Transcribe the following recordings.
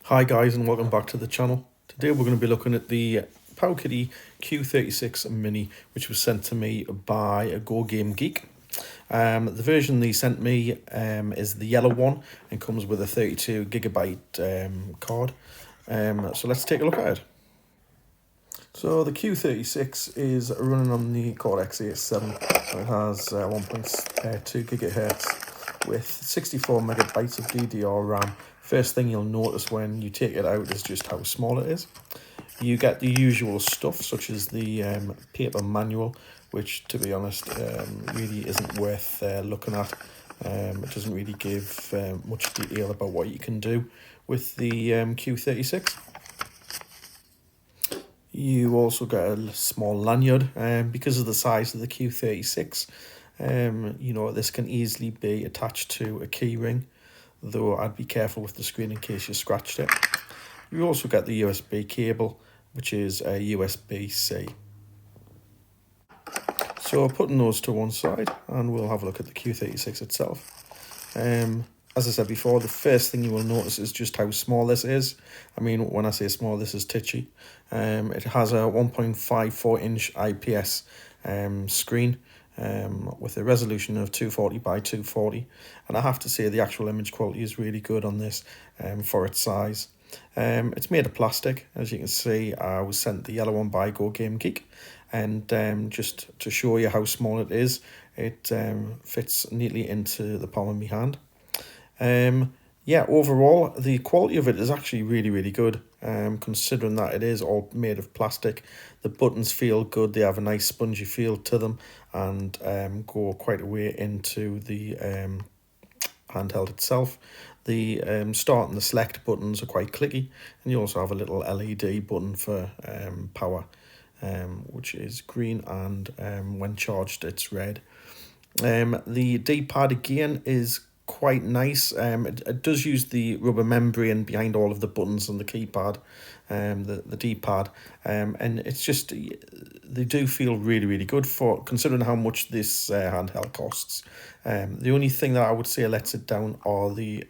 Hi guys and welcome back to the channel. Today we're going to be looking at the Powkiddy Q36 Mini, which was sent to me by a Gogamegeek. The version they sent me is the yellow one and comes with a 32GB card. So let's take a look at it. So the Q36 is running on the Cortex-A7. So it has 1.2 gigahertz with 64 megabytes of DDR RAM. First thing you'll notice when you take it out is just how small it is. You get the usual stuff such as the paper manual, which to be honest really isn't worth looking at. It doesn't really give much detail about what you can do with the Q36. You also get a small lanyard because of the size of the Q36. You know, this can easily be attached to a key ring, though I'd be careful with the screen in case you scratched it. You also get the USB cable, which is a USB-C. So putting those to one side, and we'll have a look at the Q36 itself. As I said before, the first thing you will notice is just how small this is. I mean, when I say small, this is titchy. It has a 1.54 inch IPS screen with a resolution of 240 by 240. And I have to say the actual image quality is really good on this for its size. It's made of plastic. As you can see, I was sent the yellow one by Gogamegeek. And just to show you how small it is, it fits neatly into the palm of my hand. Yeah, overall the quality of it is actually really good, considering that it is all made of plastic. The buttons feel good, they have a nice spongy feel to them, and go quite a way into the handheld itself. The start and the select buttons are quite clicky, and you also have a little LED button for power, which is green, and when charged it's red. The D-pad again is quite nice. It does use the rubber membrane behind all of the buttons on the keypad, the D-pad, and it's just, they do feel really good for considering how much this handheld costs. The only thing that I would say lets it down are the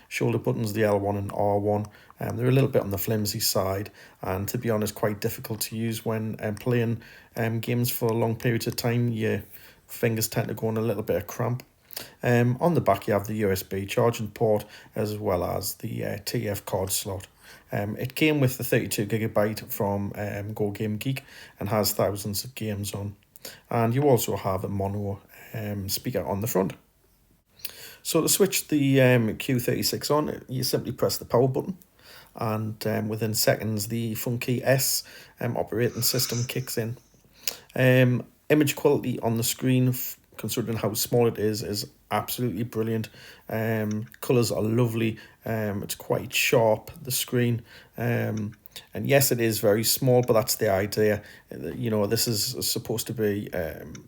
shoulder buttons, the L1 and R1. They're a little bit on the flimsy side, and to be honest quite difficult to use when playing games for long periods of time. Your fingers tend to go in a little bit of cramp. On the back you have the USB charging port as well as the TF card slot. It came with the 32GB from Gogamegeek and has thousands of games on. And you also have a mono speaker on the front. So to switch the Q36 on, you simply press the power button, and within seconds the funky S operating system kicks in. Image quality on the screen, considering how small it is absolutely brilliant. Colours are lovely. It's quite sharp, the screen. And yes, it is very small, but that's the idea. You know, this is supposed to be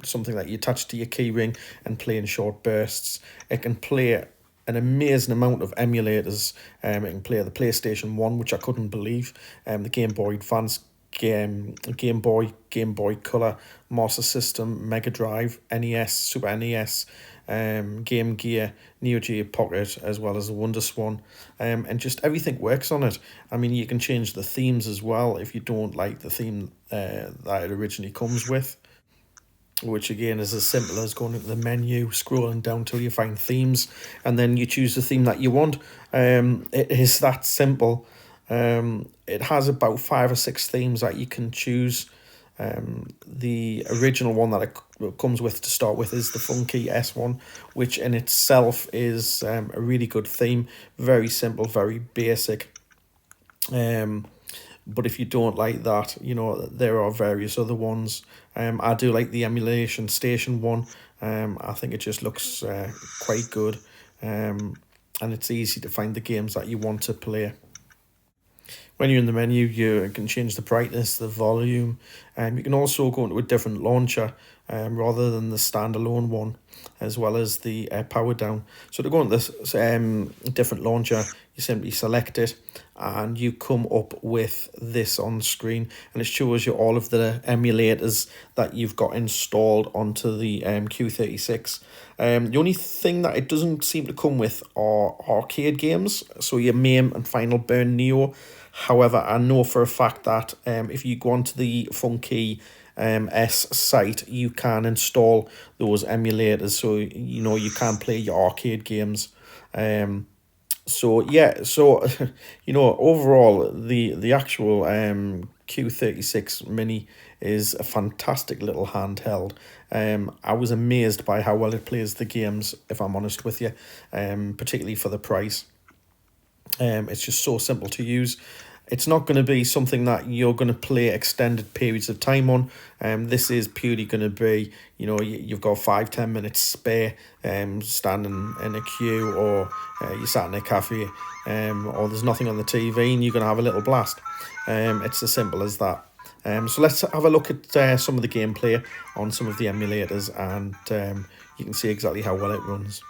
something that you attach to your keyring and play in short bursts. It can play an amazing amount of emulators. It can play the PlayStation 1, which I couldn't believe, the Game Boy Advance, Game Boy Color, Master System, Mega Drive, NES, Super NES, Game Gear, Neo Geo Pocket, as well as the WonderSwan, and just everything works on it. I mean, you can change the themes as well if you don't like the theme that it originally comes with, which again is as simple as going into the menu, scrolling down till you find themes, and then you choose the theme that you want. It is that simple. It has about 5 or 6 themes that you can choose. The original one that it comes with to start with is the Funky S1, which in itself is a really good theme. Very simple, very basic. But if you don't like that, you know, there are various other ones. I do like the Emulation Station one. I think it just looks quite good. And it's easy to find the games that you want to play. When you're in the menu, you can change the brightness, the volume, and you can also go into a different launcher. rather than the standalone one, as well as the power down. So to go on this different launcher, you simply select it and you come up with this on screen, and it shows you all of the emulators that you've got installed onto the Q36. The only thing that it doesn't seem to come with are arcade games, so your MAME and Final Burn Neo. However, I know for a fact that if you go onto the Funky S site, you can install those emulators, so you know you can play your arcade games. So yeah, so you know, overall the actual Q36 Mini is a fantastic little handheld. I was amazed by how well it plays the games, if I'm honest with you, particularly for the price. It's just so simple to use. It's not going to be something that you're going to play extended periods of time on. This is purely going to be, you know, you've got 5-10 minutes spare, standing in a queue, or you sat in a cafe, or there's nothing on the TV, and you're going to have a little blast. It's as simple as that. So let's have a look at some of the gameplay on some of the emulators, and you can see exactly how well it runs.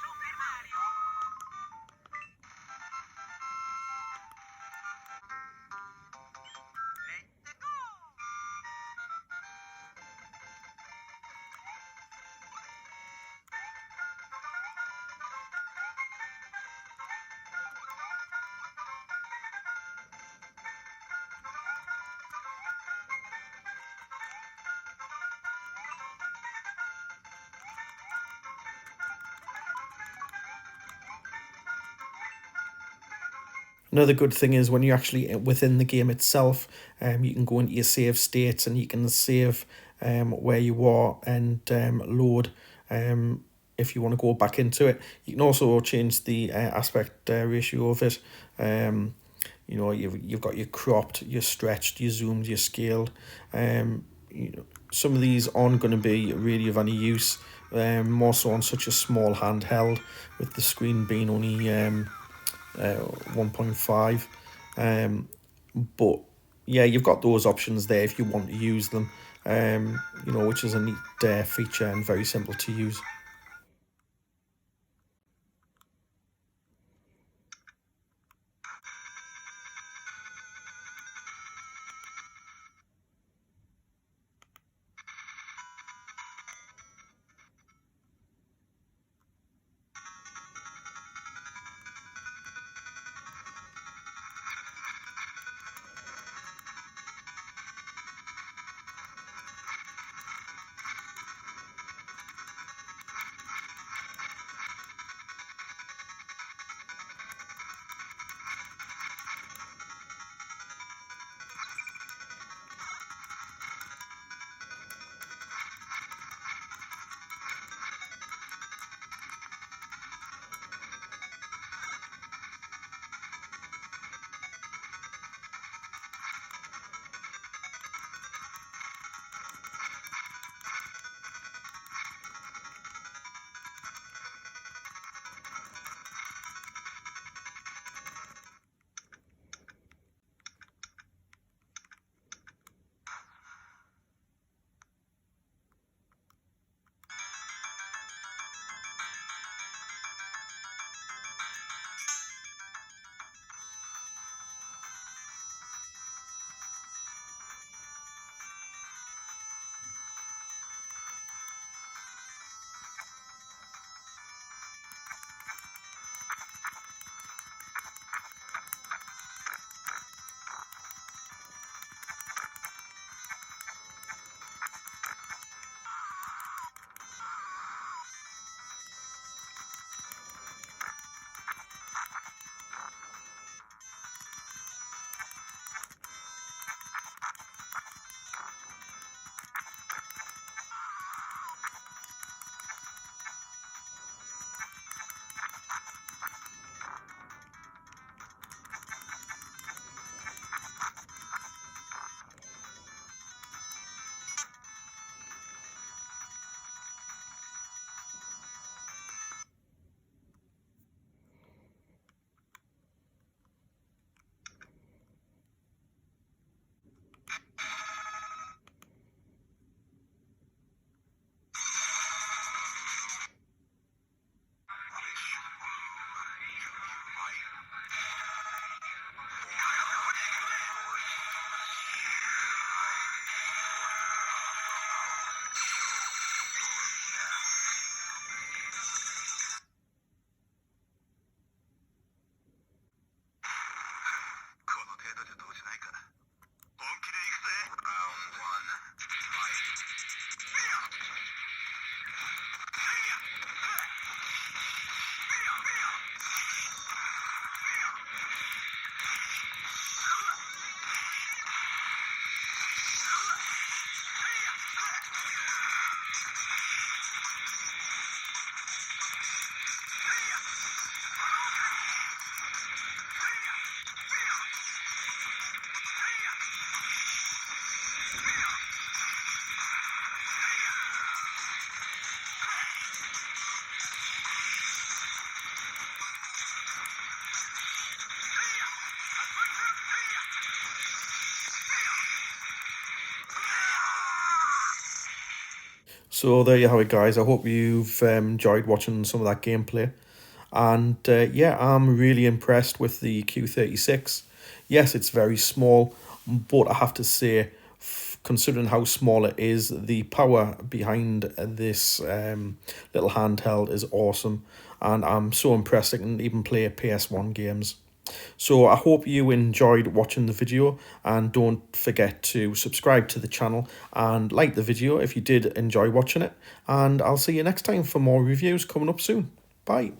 Another good thing is when you're actually within the game itself, you can go into your save states and you can save where you are, and load if you want to go back into it. You can also change the aspect ratio of it. You know, you've got your cropped, your stretched, your zoomed, your scaled. You know, some of these aren't going to be really of any use, more so on such a small handheld, with the screen being only 1.5. But yeah, you've got those options there if you want to use them, you know, which is a neat feature and very simple to use. So there you have it, guys. I hope you've enjoyed watching some of that gameplay. And yeah, I'm really impressed with the Q36. Yes, it's very small, but I have to say, considering how small it is, the power behind this little handheld is awesome. And I'm so impressed I can even play PS1 games. So I hope you enjoyed watching the video, and don't forget to subscribe to the channel and like the video if you did enjoy watching it. And I'll see you next time for more reviews coming up soon. Bye.